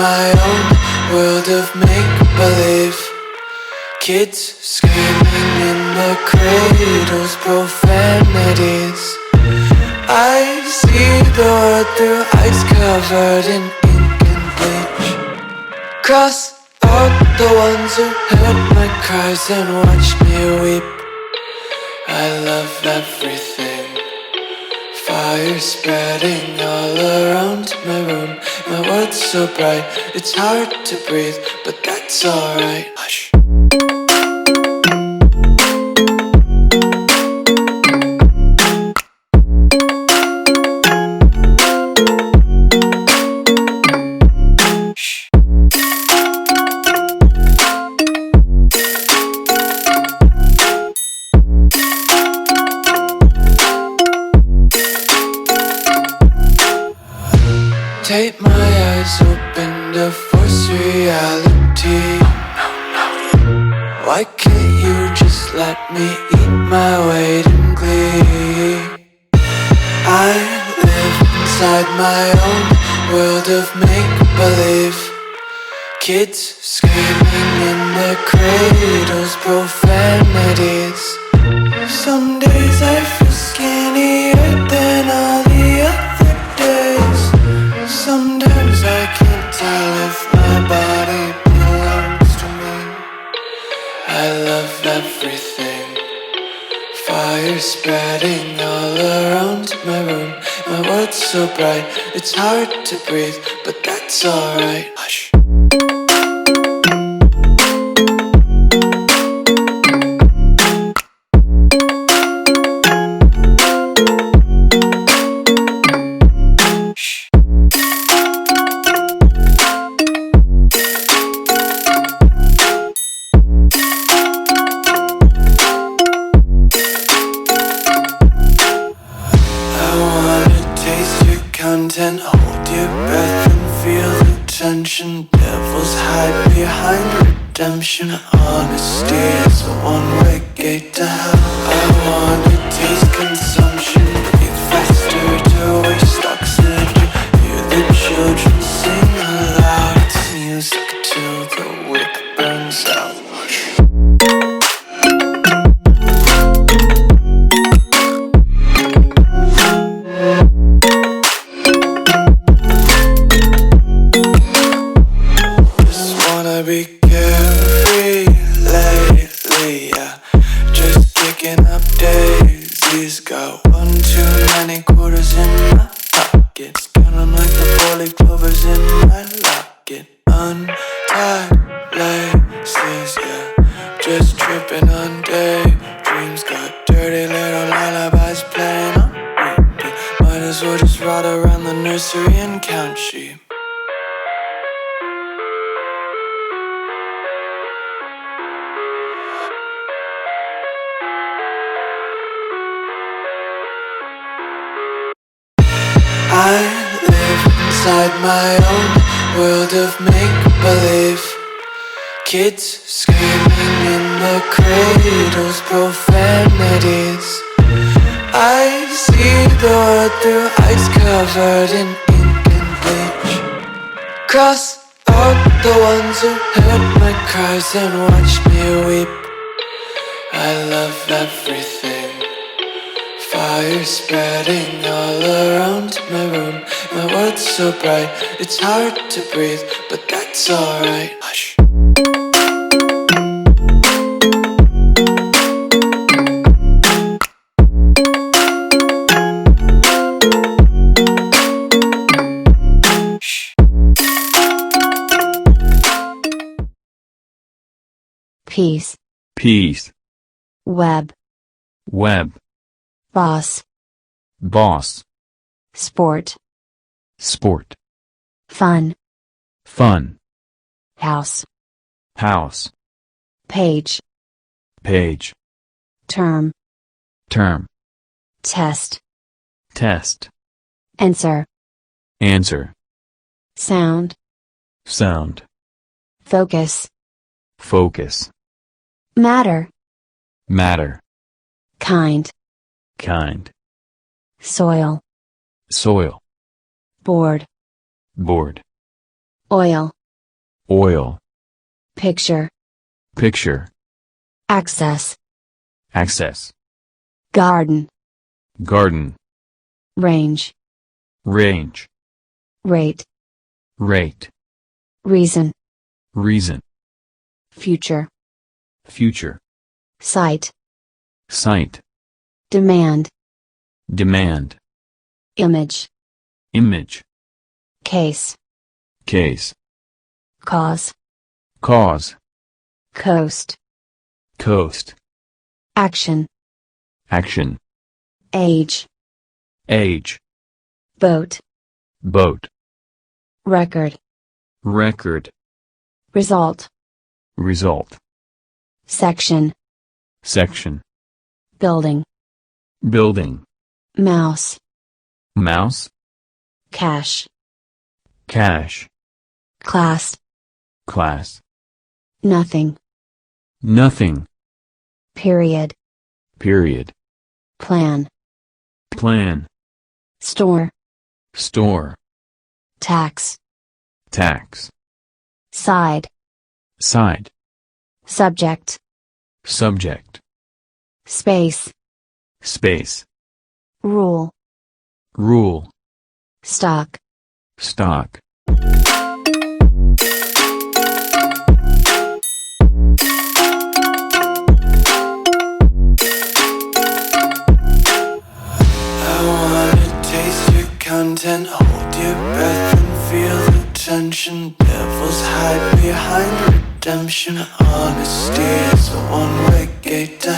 my own world of make-believe. Kids screaming in the cradles, profanities. I see the world through ice covered in ink and bleach. Cross out the ones who heard my cries and watched me weep. I love everything. Fire spreading all around my room. My world's so bright, it's hard to breathe, but that's alright. Hush. Take my eyes open to force reality. Why can't you just let me eat my weight in glee? I live inside my own world of make-believe. Kids screaming in their cradles, profanities. Some days I feel skinnier than all the other days. Sometimes I can't tell if my body belongs to me. I love everything. Fire spreading all around my room. My world's so bright, it's hard to breathe, but that's alright. Hush. Content, hold your breath and feel the tension. Devils hide behind redemption. Honesty is a one-way gate to hell. I wanna taste consumption. Breathe faster to waste oxygen. Hear the children sing aloud. It's music till the wick burns out. Be carefree lately, yeah. Just kicking up daisies. Got one too many quarters in my pockets. Count 'em like the 4-leaf clovers in my locket. Untied laces, yeah. Just tripping on daydreams. Got dirty little lullabies playing on repeat. Might as well just ride around the nursery and count sheep. I live inside my own world of make-believe. Kids screaming in the cradles, profanities. I see the world through ice covered in ink and bleach. Cross out the ones who heard my cries and watched me weep. I love everything. Fire spreading all around my room. My world's so bright, it's hard to breathe, but that's alright. Hush. Peace. Peace. Web. Web. Boss. Boss. Sport. Sport. Fun. Fun. House. House. Page. Page. Term. Term. Test. Test. Answer. Answer. Sound. Sound. Focus. Focus. Matter. Matter. Kind. Kind. Soil. Soil. Board. Board. oil, oil, picture, picture, access, access, garden, garden, range, range, rate, rate, reason, reason, future, future, sight, sight, demand, demand, image, image, case, case, cause, cause, coast, coast, action, action, age, age, boat, boat, record, record, result, result, section, section, building, building, mouse, mouse, cash, cash, class, class, nothing, nothing, period, period, plan, plan, store, store, tax, tax, side, side, subject, subject, space, space, rule, rule, stock, stock. I wanna taste your content, hold your breath and feel the tension. Devils hide behind redemption. Honesty is a one-way gate to